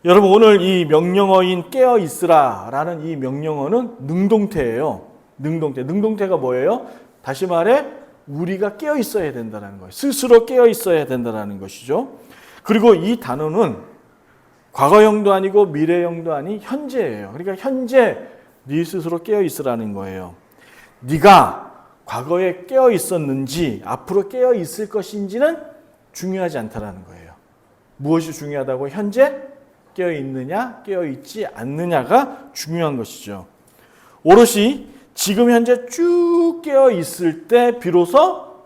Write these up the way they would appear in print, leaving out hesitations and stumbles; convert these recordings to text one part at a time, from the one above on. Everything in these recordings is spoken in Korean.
여러분 오늘 이 명령어인 깨어 있으라라는 이 명령어는 능동태예요. 능동태. 능동태가 뭐예요? 다시 말해 우리가 깨어 있어야 된다는 거예요. 스스로 깨어 있어야 된다는 것이죠. 그리고 이 단어는 과거형도 아니고 미래형도 아닌 현재예요. 그러니까 현재 네 스스로 깨어 있으라는 거예요. 네가 과거에 깨어 있었는지 앞으로 깨어 있을 것인지는 중요하지 않다라는 거예요. 무엇이 중요하다고? 현재 깨어 있느냐, 깨어 있지 않느냐가 중요한 것이죠. 오롯이 지금 현재 쭉 깨어 있을 때 비로소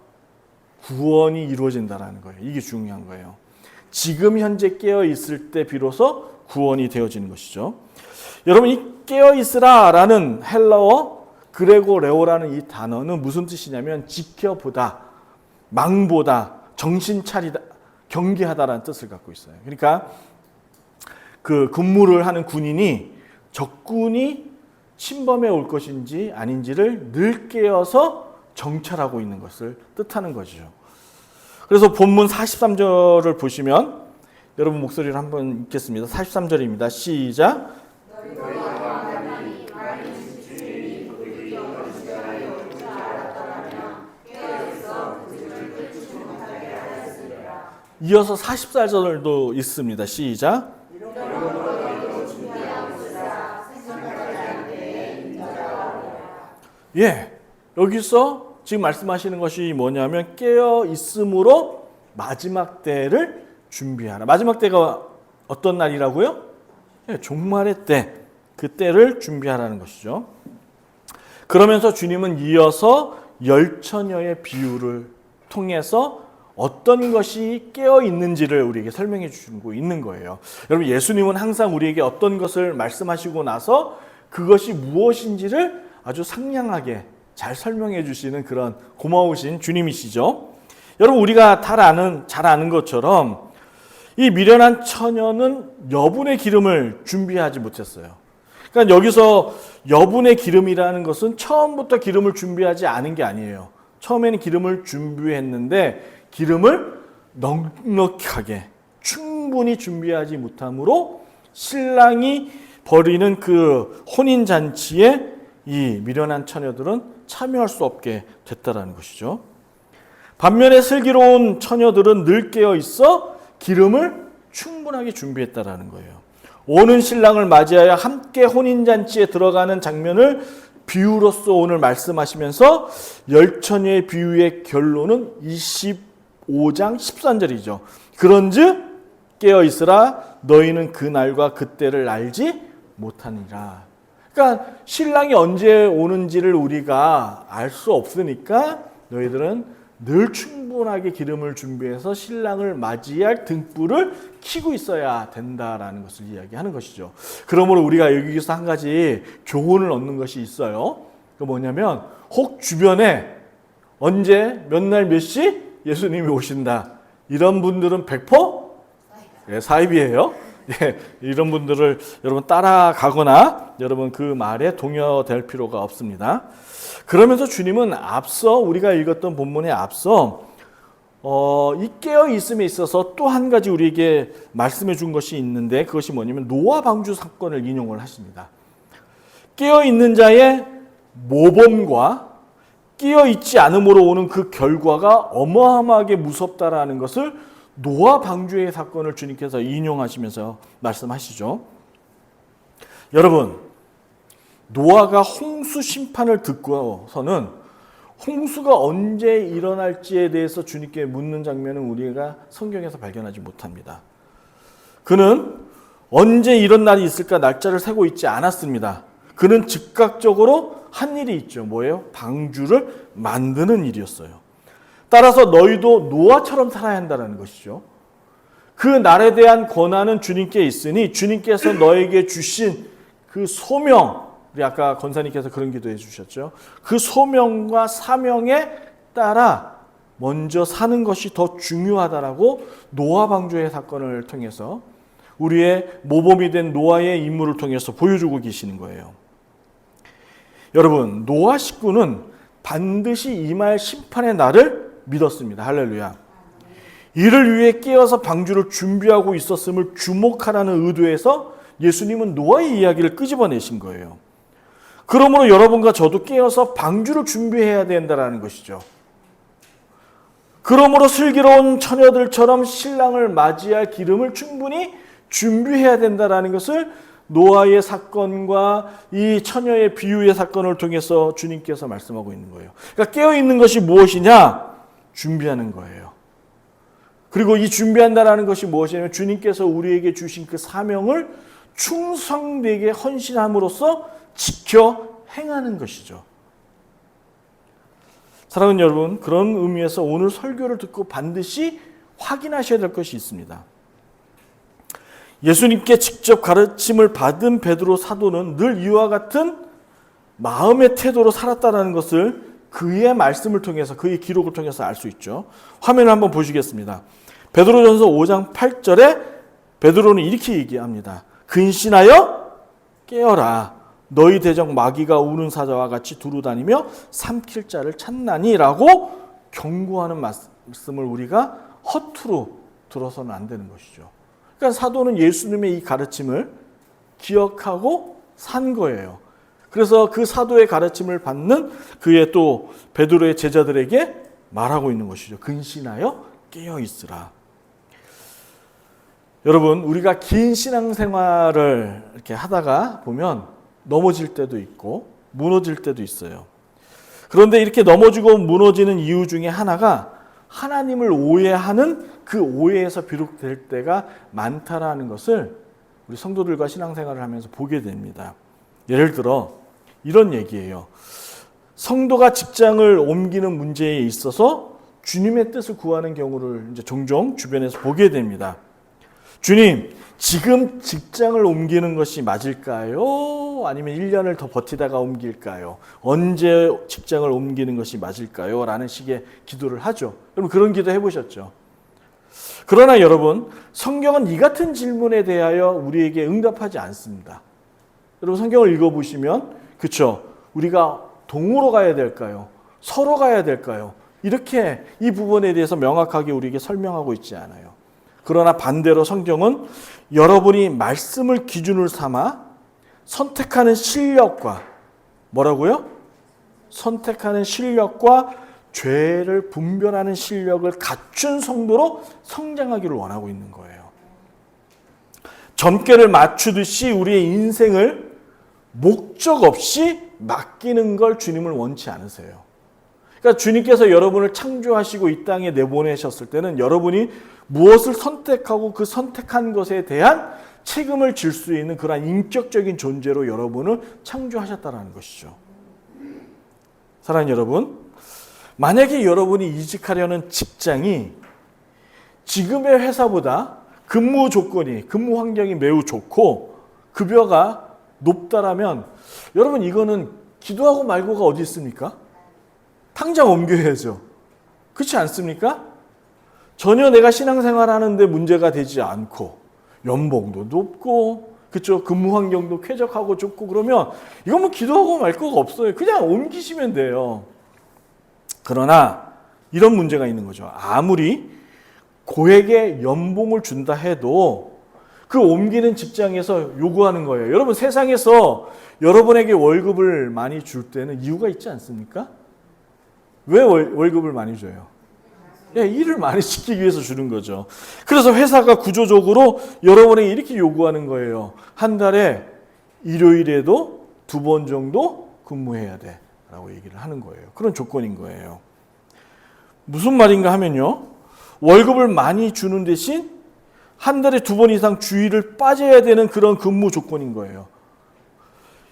구원이 이루어진다는 거예요. 이게 중요한 거예요. 지금 현재 깨어 있을 때 비로소 구원이 되어지는 것이죠. 여러분 이 깨어 있으라라는 헬라어 그레고레오라는 이 단어는 무슨 뜻이냐면 지켜보다, 망보다, 정신 차리다, 경계하다라는 뜻을 갖고 있어요. 그러니까 그 근무를 하는 군인이 적군이 침범해 올 것인지 아닌지를 늘 깨어서 정찰하고 있는 것을 뜻하는 것이죠. 그래서 본문 43절을 보시면 여러분 목소리를 한번 읽겠습니다. 43절입니다. 시작. 이어서 44절도 있습니다. 시작. 예, 여기서 지금 말씀하시는 것이 뭐냐면 깨어 있음으로 마지막 때를 준비하라. 마지막 때가 어떤 날이라고요? 예, 종말의 때, 그 때를 준비하라는 것이죠. 그러면서 주님은 이어서 열처녀의 비유를 통해서 어떤 것이 깨어 있는지를 우리에게 설명해 주고 있는 거예요. 여러분 예수님은 항상 우리에게 어떤 것을 말씀하시고 나서 그것이 무엇인지를 아주 상냥하게 잘 설명해 주시는 그런 고마우신 주님이시죠. 여러분 우리가 잘 아는 것처럼 이 미련한 처녀는 여분의 기름을 준비하지 못했어요. 그러니까 여기서 여분의 기름이라는 것은 처음부터 기름을 준비하지 않은 게 아니에요. 처음에는 기름을 준비했는데 기름을 넉넉하게 충분히 준비하지 못함으로 신랑이 벌이는 그 혼인잔치에 이 미련한 처녀들은 참여할 수 없게 됐다라는 것이죠. 반면에 슬기로운 처녀들은 늘 깨어 있어 기름을 충분하게 준비했다라는 거예요. 오는 신랑을 맞이하여 함께 혼인잔치에 들어가는 장면을 비유로서 오늘 말씀하시면서 열처녀의 비유의 결론은 25장 13절이죠. 그런즉 깨어 있으라 너희는 그 날과 그때를 알지 못하니라. 그러니까 신랑이 언제 오는지를 우리가 알 수 없으니까 너희들은 늘 충분하게 기름을 준비해서 신랑을 맞이할 등불을 켜고 있어야 된다라는 것을 이야기하는 것이죠. 그러므로 우리가 여기서 한 가지 교훈을 얻는 것이 있어요. 그 뭐냐면 혹 주변에 언제 몇 날 몇 시 예수님이 오신다. 이런 분들은 100% 사입이에요. 예, 이런 분들을 여러분 따라가거나 여러분 그 말에 동요될 필요가 없습니다. 그러면서 주님은 앞서 우리가 읽었던 본문에 앞서 이 깨어 있음에 있어서 또 한 가지 우리에게 말씀해 준 것이 있는데 그것이 뭐냐면 노아 방주 사건을 인용을 하십니다. 깨어 있는 자의 모범과 깨어 있지 않음으로 오는 그 결과가 어마어마하게 무섭다라는 것을 노아 방주의 사건을 주님께서 인용하시면서 말씀하시죠. 여러분, 노아가 홍수 심판을 듣고서는 홍수가 언제 일어날지에 대해서 주님께 묻는 장면은 우리가 성경에서 발견하지 못합니다. 그는 언제 이런 날이 있을까 날짜를 세고 있지 않았습니다. 그는 즉각적으로 한 일이 있죠. 뭐예요? 방주를 만드는 일이었어요. 따라서 너희도 노아처럼 살아야 한다는 것이죠. 그 날에 대한 권한은 주님께 있으니 주님께서 너에게 주신 그 소명, 우리 아까 권사님께서 그런 기도해 주셨죠. 그 소명과 사명에 따라 먼저 사는 것이 더 중요하다라고 노아 방주의 사건을 통해서 우리의 모범이 된 노아의 인물을 통해서 보여주고 계시는 거예요. 여러분, 노아 식구는 반드시 임할 심판의 날을 믿었습니다. 할렐루야. 이를 위해 깨어서 방주를 준비하고 있었음을 주목하라는 의도에서 예수님은 노아의 이야기를 끄집어내신 거예요. 그러므로 여러분과 저도 깨어서 방주를 준비해야 된다는 것이죠. 그러므로 슬기로운 처녀들처럼 신랑을 맞이할 기름을 충분히 준비해야 된다는 것을 노아의 사건과 이 처녀의 비유의 사건을 통해서 주님께서 말씀하고 있는 거예요. 그러니까 깨어있는 것이 무엇이냐? 준비하는 거예요. 그리고 이 준비한다라는 것이 무엇이냐면 주님께서 우리에게 주신 그 사명을 충성되게 헌신함으로써 지켜 행하는 것이죠. 사랑하는 여러분, 그런 의미에서 오늘 설교를 듣고 반드시 확인하셔야 될 것이 있습니다. 예수님께 직접 가르침을 받은 베드로 사도는 늘 이와 같은 마음의 태도로 살았다는 것을 그의 말씀을 통해서, 그의 기록을 통해서 알 수 있죠. 화면을 한번 보시겠습니다. 베드로전서 5장 8절에 베드로는 이렇게 얘기합니다. 근신하여 깨어라. 너희 대적 마귀가 우는 사자와 같이 두루 다니며 삼킬 자를 찾나니 라고 경고하는 말씀을 우리가 허투루 들어서는 안 되는 것이죠. 그러니까 사도는 예수님의 이 가르침을 기억하고 산 거예요. 그래서 그 사도의 가르침을 받는 그의 또 베드로의 제자들에게 말하고 있는 것이죠. 근신하여 깨어 있으라. 여러분, 우리가 긴 신앙생활을 이렇게 하다가 보면 넘어질 때도 있고 무너질 때도 있어요. 그런데 이렇게 넘어지고 무너지는 이유 중에 하나가 하나님을 오해하는 그 오해에서 비롯될 때가 많다라는 것을 우리 성도들과 신앙생활을 하면서 보게 됩니다. 예를 들어 이런 얘기예요. 성도가 직장을 옮기는 문제에 있어서 주님의 뜻을 구하는 경우를 이제 종종 주변에서 보게 됩니다. 주님, 지금 직장을 옮기는 것이 맞을까요? 아니면 1년을 더 버티다가 옮길까요? 언제 직장을 옮기는 것이 맞을까요? 라는 식의 기도를 하죠. 여러분 그런 기도 해보셨죠? 그러나 여러분, 성경은 이 같은 질문에 대하여 우리에게 응답하지 않습니다. 여러분 성경을 읽어보시면 그렇죠? 우리가 동으로 가야 될까요? 서로 가야 될까요? 이렇게 이 부분에 대해서 명확하게 우리에게 설명하고 있지 않아요. 그러나 반대로 성경은 여러분이 말씀을 기준으로 삼아 선택하는 실력과 뭐라고요? 선택하는 실력과 죄를 분별하는 실력을 갖춘 성도로 성장하기를 원하고 있는 거예요. 점괘를 맞추듯이 우리의 인생을 목적 없이 맡기는 걸 주님을 원치 않으세요. 그러니까 주님께서 여러분을 창조하시고 이 땅에 내보내셨을 때는 여러분이 무엇을 선택하고 그 선택한 것에 대한 책임을 질 수 있는 그러한 인격적인 존재로 여러분을 창조하셨다는 것이죠. 사랑하는 여러분, 만약에 여러분이 이직하려는 직장이 지금의 회사보다 근무 조건이, 근무 환경이 매우 좋고 급여가 높다라면 여러분 이거는 기도하고 말고가 어디 있습니까? 당장 옮겨야죠. 그렇지 않습니까? 전혀 내가 신앙생활 하는데 문제가 되지 않고 연봉도 높고 그렇죠? 근무 환경도 쾌적하고 좋고 그러면 이건 뭐 기도하고 말 거가 없어요. 그냥 옮기시면 돼요. 그러나 이런 문제가 있는 거죠. 아무리 고액의 연봉을 준다 해도 그 옮기는 직장에서 요구하는 거예요. 여러분 세상에서 여러분에게 월급을 많이 줄 때는 이유가 있지 않습니까? 왜 월급을 많이 줘요? 일을 많이 시키기 위해서 주는 거죠. 그래서 회사가 구조적으로 여러분에게 이렇게 요구하는 거예요. 한 달에 일요일에도 2번 정도 근무해야 돼 라고 얘기를 하는 거예요. 그런 조건인 거예요. 무슨 말인가 하면요, 월급을 많이 주는 대신 한 달에 2번 이상 주일을 빠져야 되는 그런 근무 조건인 거예요.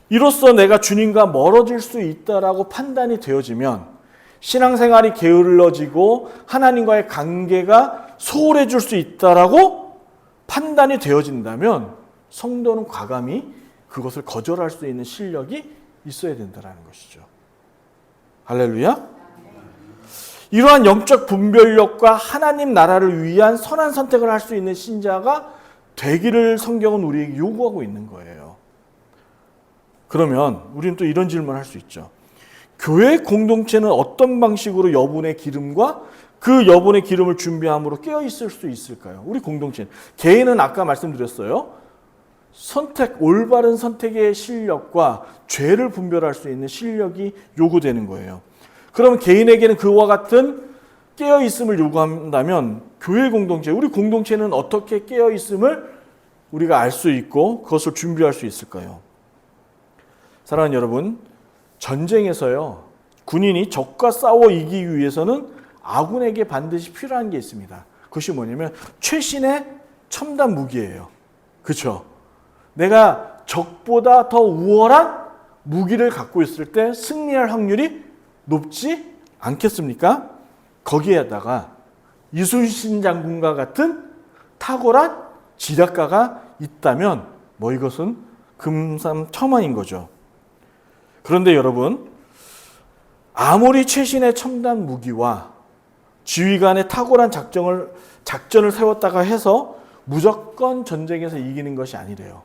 이로써 내가 주님과 멀어질 수 있다라고 판단이 되어지면 신앙생활이 게을러지고 하나님과의 관계가 소홀해질 수 있다라고 판단이 되어진다면 성도는 과감히 그것을 거절할 수 있는 실력이 있어야 된다는 것이죠. 할렐루야. 이러한 영적 분별력과 하나님 나라를 위한 선한 선택을 할 수 있는 신자가 되기를 성경은 우리에게 요구하고 있는 거예요. 그러면 우리는 또 이런 질문을 할 수 있죠. 교회 공동체는 어떤 방식으로 여분의 기름과 그 여분의 기름을 준비함으로 깨어 있을 수 있을까요? 우리 공동체. 개인은 아까 말씀드렸어요. 올바른 선택의 실력과 죄를 분별할 수 있는 실력이 요구되는 거예요. 그러면 개인에게는 그와 같은 깨어 있음을 요구한다면 교회 공동체, 우리 공동체는 어떻게 깨어 있음을 우리가 알 수 있고 그것을 준비할 수 있을까요? 사랑하는 여러분, 전쟁에서요, 군인이 적과 싸워 이기기 위해서는 아군에게 반드시 필요한 게 있습니다. 그것이 뭐냐면 최신의 첨단 무기예요. 그렇죠? 내가 적보다 더 우월한 무기를 갖고 있을 때 승리할 확률이 높지 않겠습니까? 거기에다가 이순신 장군과 같은 탁월한 지략가가 있다면 이것은 금상첨화인 거죠. 그런데 여러분, 아무리 최신의 첨단 무기와 지휘관의 탁월한 작전을 세웠다가 해서 무조건 전쟁에서 이기는 것이 아니래요.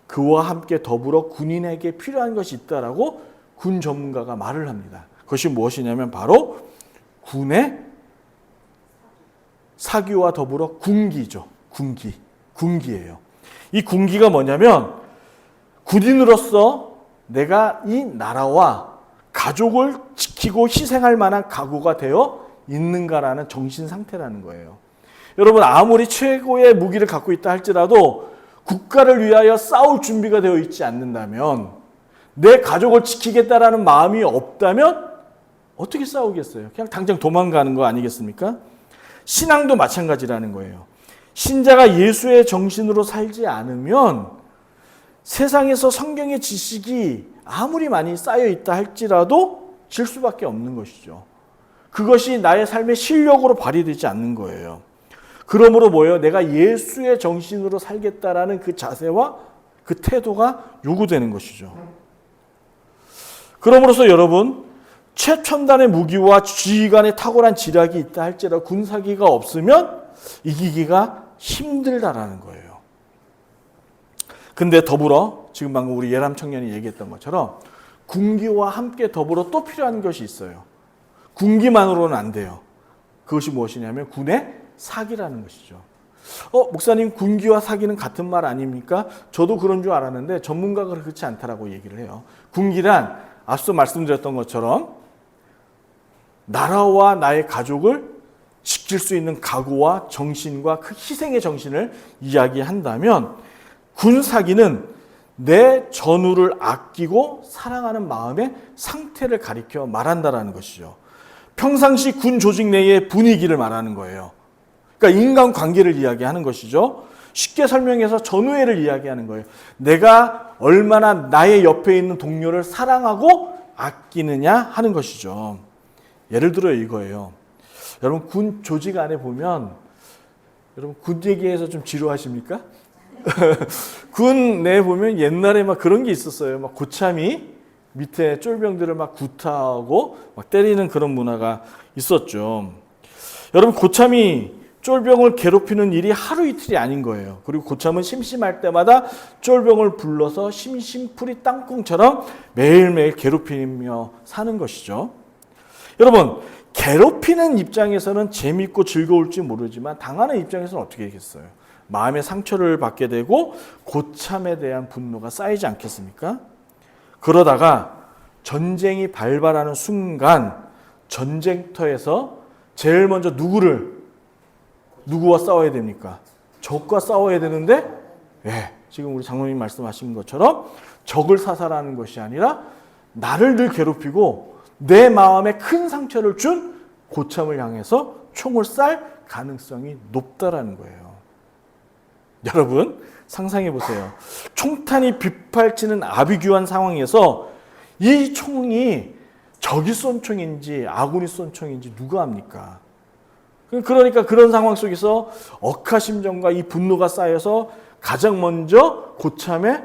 그와 함께 더불어 군인에게 필요한 것이 있다라고 군 전문가가 말을 합니다. 그것이 무엇이냐면 바로 군의 사기와 더불어 군기죠. 군기예요. 이 군기가 뭐냐면 군인으로서 내가 이 나라와 가족을 지키고 희생할 만한 각오가 되어 있는가라는 정신 상태라는 거예요. 여러분, 아무리 최고의 무기를 갖고 있다 할지라도 국가를 위하여 싸울 준비가 되어 있지 않는다면, 내 가족을 지키겠다라는 마음이 없다면 어떻게 싸우겠어요? 그냥 당장 도망가는 거 아니겠습니까? 신앙도 마찬가지라는 거예요. 신자가 예수의 정신으로 살지 않으면 세상에서 성경의 지식이 아무리 많이 쌓여 있다 할지라도 질 수밖에 없는 것이죠. 그것이 나의 삶의 실력으로 발휘되지 않는 거예요. 그러므로 내가 예수의 정신으로 살겠다라는 그 자세와 그 태도가 요구되는 것이죠. 그러므로서 여러분, 최첨단의 무기와 지휘관의 탁월한 지략이 있다 할지라도 군사기가 없으면 이기기가 힘들다라는 거예요. 근데 더불어 지금 방금 우리 예람 청년이 얘기했던 것처럼 군기와 함께 더불어 또 필요한 것이 있어요. 군기만으로는 안 돼요. 그것이 무엇이냐면 군의 사기라는 것이죠. 목사님, 군기와 사기는 같은 말 아닙니까? 저도 그런 줄 알았는데 전문가가 그렇지 않다라고 얘기를 해요. 군기란 앞서 말씀드렸던 것처럼 나라와 나의 가족을 지킬 수 있는 각오와 정신과 그 희생의 정신을 이야기한다면, 군사기는 내 전우를 아끼고 사랑하는 마음의 상태를 가리켜 말한다라는 것이죠. 평상시 군 조직 내의 분위기를 말하는 거예요. 그러니까 인간관계를 이야기하는 것이죠. 쉽게 설명해서 전우애를 이야기하는 거예요. 내가 얼마나 나의 옆에 있는 동료를 사랑하고 아끼느냐 하는 것이죠. 예를 들어 이거예요. 여러분, 군 조직 안에 보면, 여러분 군 얘기해서 좀 지루하십니까? 군 내에 보면 옛날에 막 그런 게 있었어요. 막 고참이 밑에 쫄병들을 막 구타하고 막 때리는 그런 문화가 있었죠. 여러분, 고참이 쫄병을 괴롭히는 일이 하루 이틀이 아닌 거예요. 그리고 고참은 심심할 때마다 쫄병을 불러서 심심풀이 땅콩처럼 매일매일 괴롭히며 사는 것이죠. 여러분, 괴롭히는 입장에서는 재밌고 즐거울지 모르지만 당하는 입장에서는 어떻게 되겠어요? 마음의 상처를 받게 되고 고참에 대한 분노가 쌓이지 않겠습니까? 그러다가 전쟁이 발발하는 순간 전쟁터에서 제일 먼저 누구와 싸워야 됩니까? 적과 싸워야 되는데, 지금 우리 장로님 말씀하신 것처럼 적을 사살하는 것이 아니라 나를 늘 괴롭히고 내 마음에 큰 상처를 준 고참을 향해서 총을 쌀 가능성이 높다라는 거예요. 여러분, 상상해 보세요. 총탄이 빗발치는 아비규환 상황에서 이 총이 적이 쏜 총인지 아군이 쏜 총인지 누가 압니까? 그러니까 그런 상황 속에서 억하심정과 이 분노가 쌓여서 가장 먼저 고참의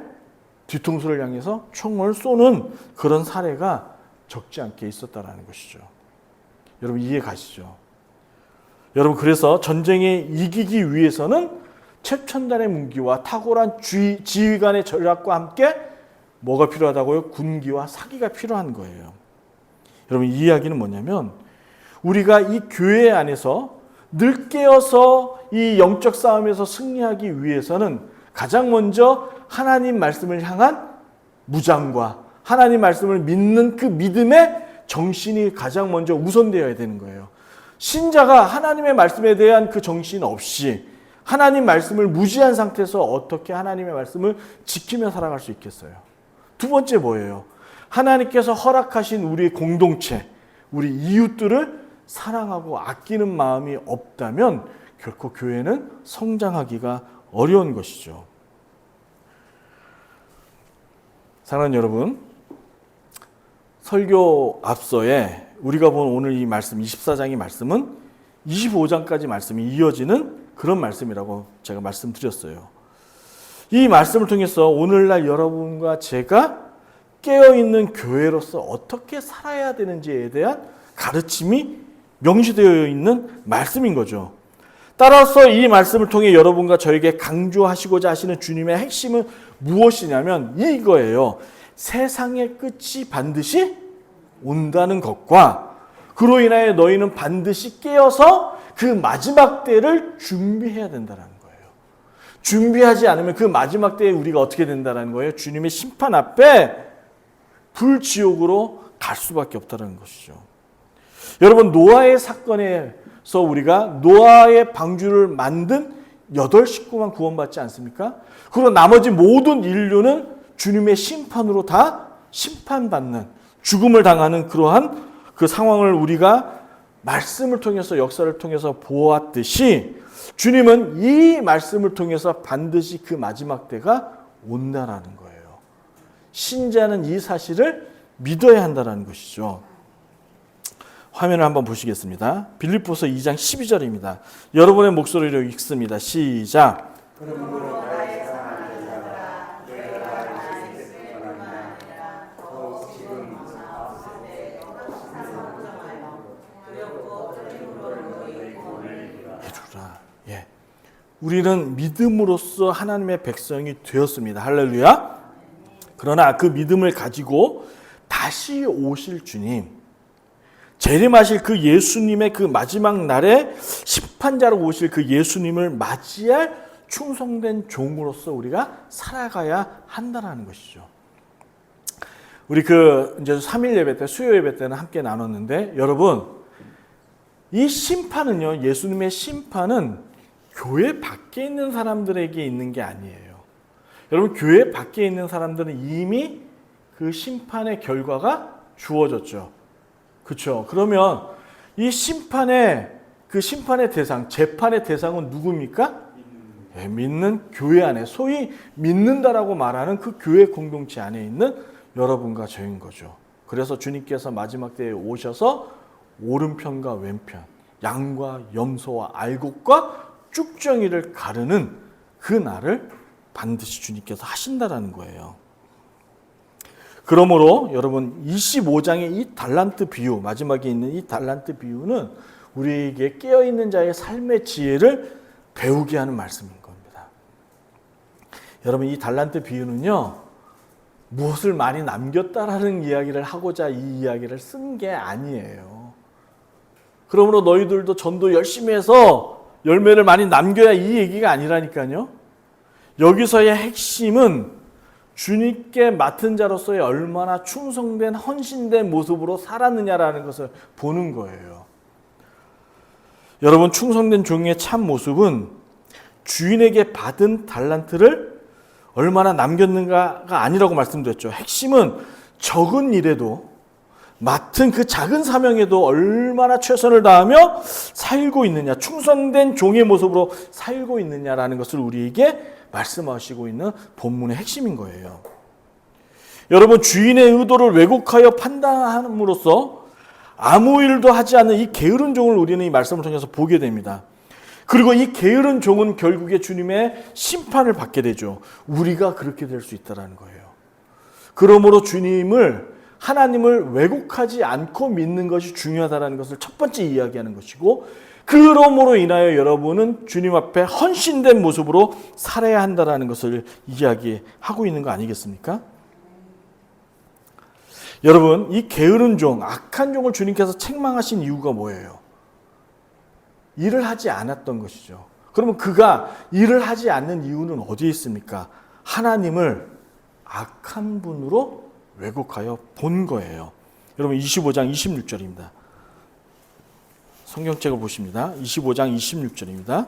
뒤통수를 향해서 총을 쏘는 그런 사례가 적지 않게 있었다라는 것이죠. 여러분, 이해 가시죠? 여러분, 그래서 전쟁에 이기기 위해서는 최첨단의 무기와 탁월한 지휘관의 전략과 함께 뭐가 필요하다고요? 군기와 사기가 필요한 거예요. 여러분, 이 이야기는 뭐냐면 우리가 이 교회 안에서 늘 깨어서 이 영적 싸움에서 승리하기 위해서는 가장 먼저 하나님 말씀을 향한 무장과 하나님 말씀을 믿는 그 믿음의 정신이 가장 먼저 우선되어야 되는 거예요. 신자가 하나님의 말씀에 대한 그 정신 없이 하나님 말씀을 무지한 상태에서 어떻게 하나님의 말씀을 지키며 살아갈 수 있겠어요? 두 번째 뭐예요? 하나님께서 허락하신 우리의 공동체, 우리 이웃들을 사랑하고 아끼는 마음이 없다면 결코 교회는 성장하기가 어려운 것이죠. 사랑하는 여러분, 설교 앞서에 우리가 본 오늘 이 말씀 24장의 말씀은 25장까지 말씀이 이어지는 그런 말씀이라고 제가 말씀드렸어요. 이 말씀을 통해서 오늘날 여러분과 제가 깨어있는 교회로서 어떻게 살아야 되는지에 대한 가르침이 명시되어 있는 말씀인 거죠. 따라서 이 말씀을 통해 여러분과 저에게 강조하시고자 하시는 주님의 핵심은 무엇이냐면 이거예요. 세상의 끝이 반드시 온다는 것과 그로 인하여 너희는 반드시 깨어서 그 마지막 때를 준비해야 된다는 거예요. 준비하지 않으면 그 마지막 때에 우리가 어떻게 된다는 거예요? 주님의 심판 앞에 불지옥으로 갈 수밖에 없다는 것이죠. 여러분, 노아의 사건에서 우리가 노아의 방주를 만든 8식구만 구원받지 않습니까? 그리고 나머지 모든 인류는 주님의 심판으로 다 심판받는, 죽음을 당하는 그러한 그 상황을 우리가 말씀을 통해서, 역사를 통해서 보았듯이 주님은 이 말씀을 통해서 반드시 그 마지막 때가 온다라는 거예요. 신자는 이 사실을 믿어야 한다는 것이죠. 화면을 한번 보시겠습니다. 빌립보서 2장 12절입니다. 여러분의 목소리로 읽습니다. 시작. 예. 우리는 믿음으로써 하나님의 백성이 되었습니다. 할렐루야. 그러나 그 믿음을 가지고 다시 오실 주님, 재림하실 그 예수님의 그 마지막 날에 심판자로 오실 그 예수님을 맞이할 충성된 종으로서 우리가 살아가야 한다는 것이죠. 우리 이제 3일 예배 때, 수요 예배 때는 함께 나눴는데, 여러분, 이 심판은요, 예수님의 심판은 교회 밖에 있는 사람들에게 있는 게 아니에요. 여러분, 교회 밖에 있는 사람들은 이미 그 심판의 결과가 주어졌죠. 그렇죠? 그러면 이 심판의 대상, 재판의 대상은 누굽니까? 네, 믿는 교회 안에, 소위 믿는다라고 말하는 그 교회 공동체 안에 있는 여러분과 저인 거죠. 그래서 주님께서 마지막 때에 오셔서 오른편과 왼편, 양과 염소와 알곡과 쭉정이를 가르는 그 날을 반드시 주님께서 하신다라는 거예요. 그러므로 여러분, 25장의 이 달란트 비유, 마지막에 있는 이 달란트 비유는 우리에게 깨어있는 자의 삶의 지혜를 배우게 하는 말씀인 겁니다. 여러분, 이 달란트 비유는요, 무엇을 많이 남겼다라는 이야기를 하고자 이 이야기를 쓴 게 아니에요. 그러므로 너희들도 전도 열심히 해서 열매를 많이 남겨야 이 얘기가 아니라니까요. 여기서의 핵심은 주님께 맡은 자로서의 얼마나 충성된, 헌신된 모습으로 살았느냐라는 것을 보는 거예요. 여러분, 충성된 종의 참 모습은 주인에게 받은 달란트를 얼마나 남겼는가가 아니라고 말씀드렸죠. 핵심은 적은 일에도, 맡은 그 작은 사명에도 얼마나 최선을 다하며 살고 있느냐, 충성된 종의 모습으로 살고 있느냐라는 것을 우리에게 말씀하시고 있는 본문의 핵심인 거예요. 여러분, 주인의 의도를 왜곡하여 판단함으로써 아무 일도 하지 않는 이 게으른 종을 우리는 이 말씀을 통해서 보게 됩니다. 그리고 이 게으른 종은 결국에 주님의 심판을 받게 되죠. 우리가 그렇게 될 수 있다는 거예요. 그러므로 하나님을 왜곡하지 않고 믿는 것이 중요하다는 것을 첫 번째 이야기하는 것이고, 그러므로 인하여 여러분은 주님 앞에 헌신된 모습으로 살아야 한다는 것을 이야기하고 있는 거 아니겠습니까? 여러분, 이 게으른 종, 악한 종을 주님께서 책망하신 이유가 뭐예요? 일을 하지 않았던 것이죠. 그러면 그가 일을 하지 않는 이유는 어디에 있습니까? 하나님을 악한 분으로 왜곡하여 본 거예요. 여러분 25장 26절입니다. 성경책을 보십니다. 25장 26절입니다.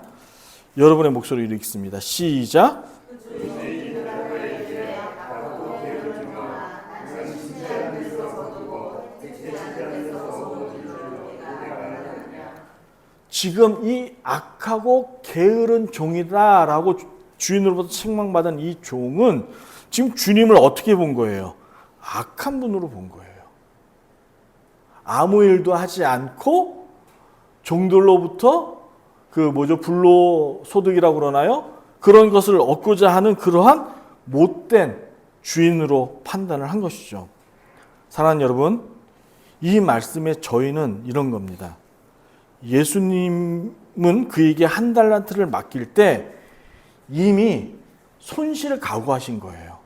여러분의 목소리로 읽습니다. 시작. 지금 이 악하고 게으른 종이다라고 주인으로부터 책망받은 이 종은 지금 주님을 어떻게 본 거예요? 악한 분으로 본 거예요. 아무 일도 하지 않고 종들로부터 불로소득이라고 그러나요? 그런 것을 얻고자 하는 그러한 못된 주인으로 판단을 한 것이죠. 사랑하는 여러분, 이 말씀의 저희는 이런 겁니다. 예수님은 그에게 한 달란트를 맡길 때 이미 손실을 각오하신 거예요.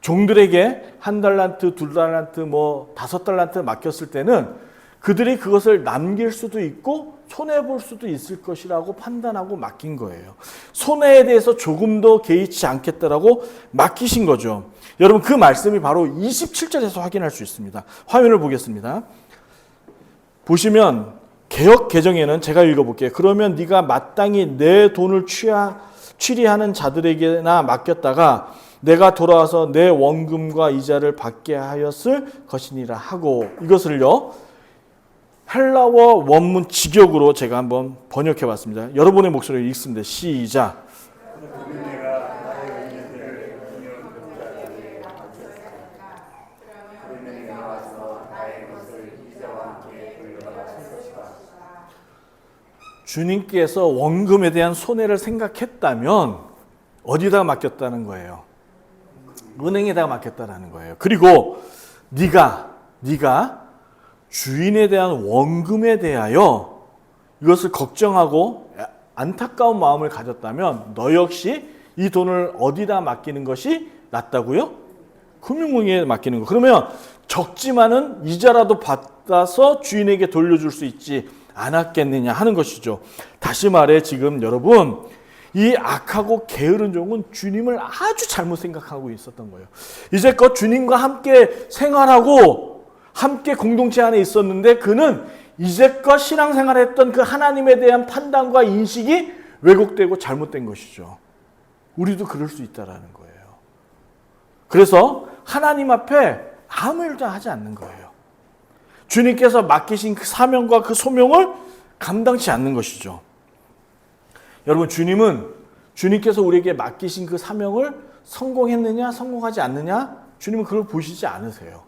종들에게 한 달란트, 두 달란트, 5달란트 맡겼을 때는 그들이 그것을 남길 수도 있고 손해볼 수도 있을 것이라고 판단하고 맡긴 거예요. 손해에 대해서 조금 더 개의치 않겠다라고 맡기신 거죠. 여러분, 그 말씀이 바로 27절에서 확인할 수 있습니다. 화면을 보겠습니다. 보시면 개역 개정에는 제가 읽어볼게요. 그러면 네가 마땅히 내 돈을 취리하는 자들에게나 맡겼다가 내가 돌아와서 내 원금과 이자를 받게 하였을 것이니라 하고, 이것을요 헬라어 원문 직역으로 제가 한번 번역해 봤습니다. 여러분의 목소리를 읽습니다. 시작. 주님께서 원금에 대한 손해를 생각했다면 어디다가 맡겼다는 거예요? 은행에다가 맡겼다는 거예요. 그리고 네가 주인에 대한 원금에 대하여 이것을 걱정하고 안타까운 마음을 가졌다면 너 역시 이 돈을 어디다 맡기는 것이 낫다고요? 금융위에 맡기는 거. 그러면 적지만은 이자라도 받아서 주인에게 돌려줄 수 있지 않았겠느냐 하는 것이죠. 다시 말해 지금 여러분, 이 악하고 게으른 종은 주님을 아주 잘못 생각하고 있었던 거예요. 이제껏 주님과 함께 생활하고 함께 공동체 안에 있었는데 그는 이제껏 신앙생활했던 그 하나님에 대한 판단과 인식이 왜곡되고 잘못된 것이죠. 우리도 그럴 수 있다라는 거예요. 그래서 하나님 앞에 아무 일도 하지 않는 거예요. 주님께서 맡기신 그 사명과 그 소명을 감당치 않는 것이죠. 여러분, 주님께서 우리에게 맡기신 그 사명을 성공했느냐 성공하지 않느냐 주님은 그걸 보시지 않으세요.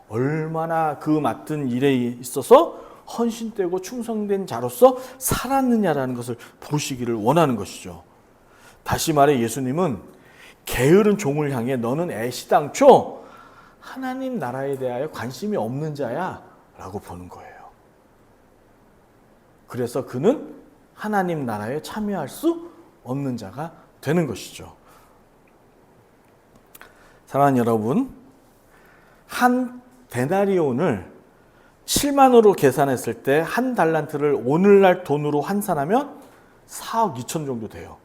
얼마나 그 맡은 일에 있어서 헌신되고 충성된 자로서 살았느냐라는 것을 보시기를 원하는 것이죠. 다시 말해 예수님은 게으른 종을 향해 너는 애시당초 하나님 나라에 대하여 관심이 없는 자야 라고 보는 거예요. 그래서 그는 하나님 나라에 참여할 수 없는 자가 되는 것이죠. 사랑하는 여러분, 한 데나리온을 7만으로 계산했을 때 한 달란트를 오늘날 돈으로 환산하면 4억 2천 정도 돼요.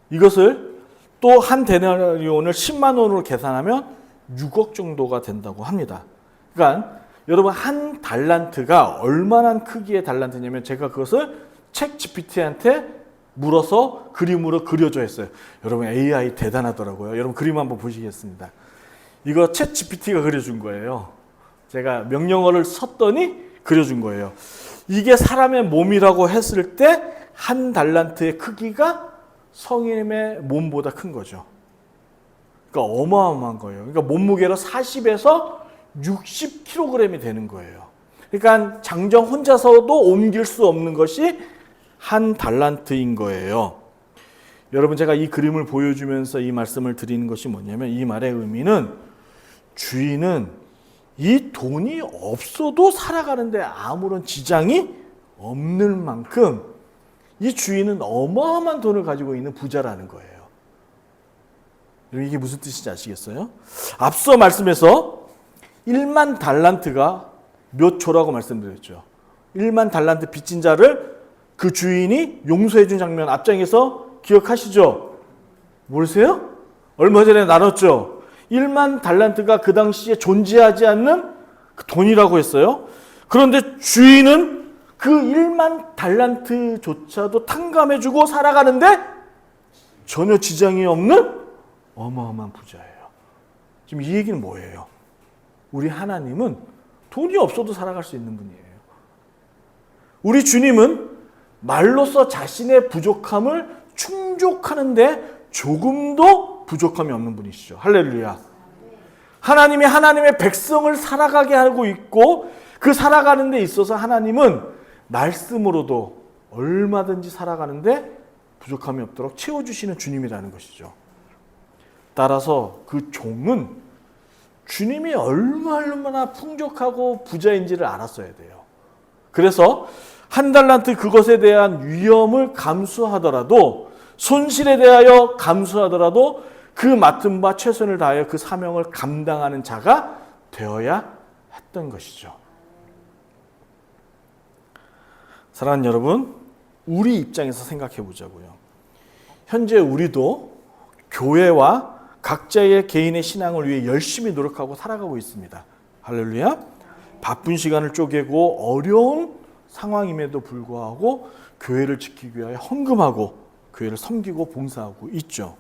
이것을 또 한 데나리온을 10만 원으로 계산하면 6억 정도가 된다고 합니다. 그러니까 여러분, 한 달란트가 얼마나 크기의 달란트냐면 제가 그것을 챗 GPT한테 물어서 그림으로 그려줘 했어요. 여러분, AI 대단하더라고요. 여러분, 그림 한번 보시겠습니다. 이거 챗 GPT가 그려준 거예요. 제가 명령어를 썼더니 그려준 거예요. 이게 사람의 몸이라고 했을 때 한 달란트의 크기가 성인의 몸보다 큰 거죠. 그러니까 어마어마한 거예요. 그러니까 몸무게로 40에서 60kg이 되는 거예요. 그러니까 장정 혼자서도 옮길 수 없는 것이 한 달란트인 거예요. 여러분, 제가 이 그림을 보여주면서 이 말씀을 드리는 것이 뭐냐면, 이 말의 의미는 주인은 이 돈이 없어도 살아가는데 아무런 지장이 없는 만큼 이 주인은 어마어마한 돈을 가지고 있는 부자라는 거예요. 이게 무슨 뜻인지 아시겠어요? 앞서 말씀에서 1만 달란트가 몇 조라고 말씀드렸죠. 1만 달란트 빚진 자를 그 주인이 용서해 준 장면 앞장에서 기억하시죠? 모르세요? 얼마 전에 나눴죠. 1만 달란트가 그 당시에 존재하지 않는 그 돈이라고 했어요. 그런데 주인은 그 1만 달란트조차도 탕감해주고 살아가는데 전혀 지장이 없는 어마어마한 부자예요. 지금 이 얘기는 뭐예요? 우리 하나님은 돈이 없어도 살아갈 수 있는 분이에요. 우리 주님은 말로써 자신의 부족함을 충족하는데 조금도 부족함이 없는 분이시죠. 할렐루야. 하나님이 하나님의 백성을 살아가게 하고 있고 그 살아가는 데 있어서 하나님은 말씀으로도 얼마든지 살아가는데 부족함이 없도록 채워주시는 주님이라는 것이죠. 따라서 그 종은 주님이 얼마나 풍족하고 부자인지를 알았어야 돼요. 그래서 한 달란트 그것에 대한 위험을 감수하더라도 손실에 대하여 감수하더라도 그 맡은 바 최선을 다하여 그 사명을 감당하는 자가 되어야 했던 것이죠. 사랑하는 여러분, 우리 입장에서 생각해 보자고요. 현재 우리도 교회와 각자의 개인의 신앙을 위해 열심히 노력하고 살아가고 있습니다. 할렐루야. 바쁜 시간을 쪼개고 어려운 상황임에도 불구하고 교회를 지키기 위하여 헌금하고 교회를 섬기고 봉사하고 있죠.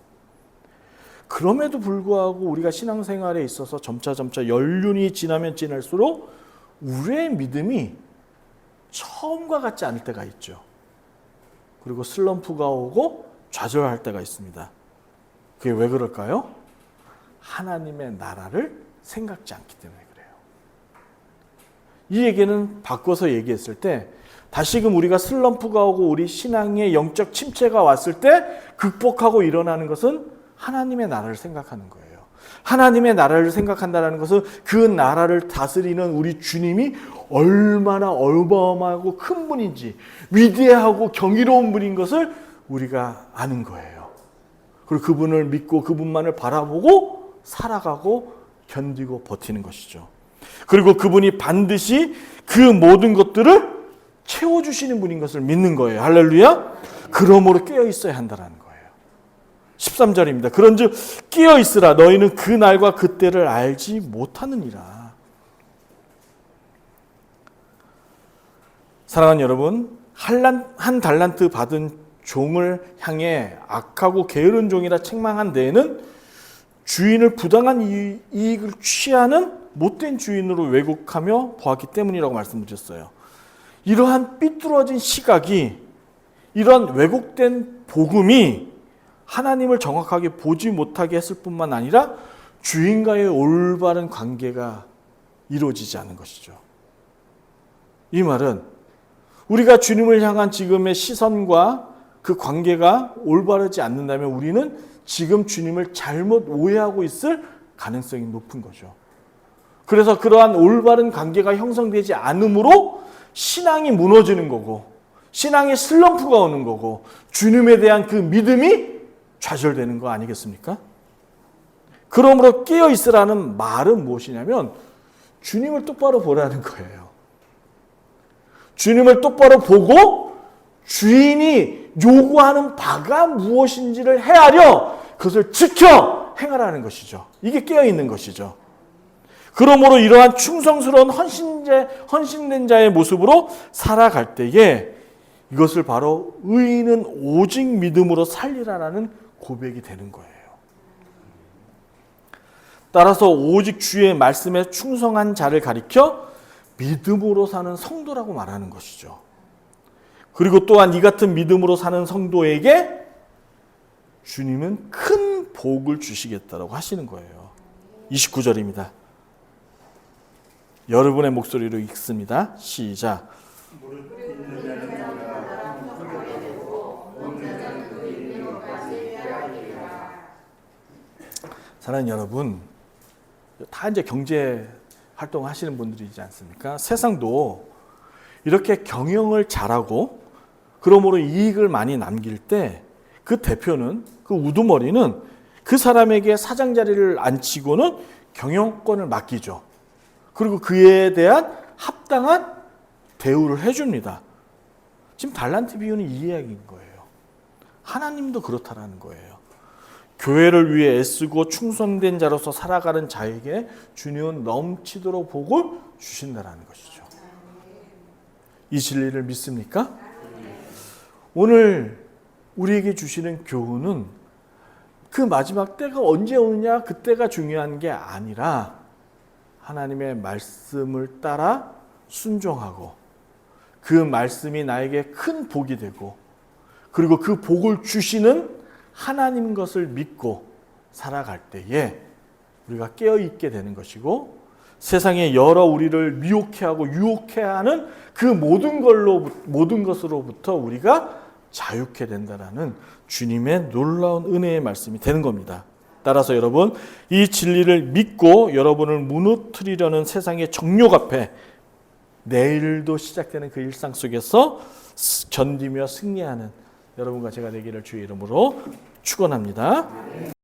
그럼에도 불구하고 우리가 신앙생활에 있어서 점차 연륜이 지나면 지날수록 우리의 믿음이 처음과 같지 않을 때가 있죠. 그리고 슬럼프가 오고 좌절할 때가 있습니다. 그게 왜 그럴까요? 하나님의 나라를 생각지 않기 때문에 그래요. 이 얘기는 바꿔서 얘기했을 때 다시금 우리가 슬럼프가 오고 우리 신앙의 영적 침체가 왔을 때 극복하고 일어나는 것은 하나님의 나라를 생각하는 거예요. 하나님의 나라를 생각한다는 것은 그 나라를 다스리는 우리 주님이 얼마나 어마어마하고 큰 분인지 위대하고 경이로운 분인 것을 우리가 아는 거예요. 그리고 그분을 믿고 그분만을 바라보고 살아가고 견디고 버티는 것이죠. 그리고 그분이 반드시 그 모든 것들을 채워주시는 분인 것을 믿는 거예요. 할렐루야. 그러므로 깨어있어야 한다는 거예요. 13절입니다. 그런즉 깨어있으라. 너희는 그 날과 그때를 알지 못하느니라. 사랑하는 여러분, 한 달란트 받은 종을 향해 악하고 게으른 종이라 책망한 데에는 주인을 부당한 이익을 취하는 못된 주인으로 왜곡하며 보았기 때문이라고 말씀드렸어요. 이러한 삐뚤어진 시각이, 이런 왜곡된 복음이 하나님을 정확하게 보지 못하게 했을 뿐만 아니라 주인과의 올바른 관계가 이루어지지 않은 것이죠. 이 말은 우리가 주님을 향한 지금의 시선과 그 관계가 올바르지 않는다면 우리는 지금 주님을 잘못 오해하고 있을 가능성이 높은 거죠. 그래서 그러한 올바른 관계가 형성되지 않으므로 신앙이 무너지는 거고 신앙의 슬럼프가 오는 거고 주님에 대한 그 믿음이 좌절되는 거 아니겠습니까? 그러므로 깨어있으라는 말은 무엇이냐면 주님을 똑바로 보라는 거예요. 주님을 똑바로 보고 주인이 요구하는 바가 무엇인지를 헤아려 그것을 지켜 행하라는 것이죠. 이게 깨어있는 것이죠. 그러므로 이러한 충성스러운 헌신된 자의 모습으로 살아갈 때에 이것을 바로 의인은 오직 믿음으로 살리라라는 고백이 되는 거예요. 따라서 오직 주의 말씀에 충성한 자를 가리켜 믿음으로 사는 성도라고 말하는 것이죠. 그리고 또한 이 같은 믿음으로 사는 성도에게 주님은 큰 복을 주시겠다라고 하시는 거예요. 29절입니다. 여러분의 목소리로 읽습니다. 시작. 사랑하는 여러분, 다 이제 경제 활동을 하시는 분들이지 않습니까? 세상도 이렇게 경영을 잘하고 그러므로 이익을 많이 남길 때 그 대표는, 그 우두머리는 그 사람에게 사장 자리를 앉히고는 경영권을 맡기죠. 그리고 그에 대한 합당한 대우를 해줍니다. 지금 달란트 비유는 이 이야기인 거예요. 하나님도 그렇다라는 거예요. 교회를 위해 애쓰고 충성된 자로서 살아가는 자에게 주님은 넘치도록 복을 주신다라는 것이죠. 이 진리를 믿습니까? 오늘 우리에게 주시는 교훈은 그 마지막 때가 언제 오느냐 그때가 중요한 게 아니라 하나님의 말씀을 따라 순종하고 그 말씀이 나에게 큰 복이 되고 그리고 그 복을 주시는 하나님 것을 믿고 살아갈 때에 우리가 깨어있게 되는 것이고 세상에 여러 우리를 미혹해하고 유혹해하는 그 모든 것으로부터 우리가 자유케 된다라는 주님의 놀라운 은혜의 말씀이 되는 겁니다. 따라서 여러분 이 진리를 믿고 여러분을 무너뜨리려는 세상의 정욕 앞에 내일도 시작되는 그 일상 속에서 견디며 승리하는 여러분과 제가 되기를 주의 이름으로 축원합니다.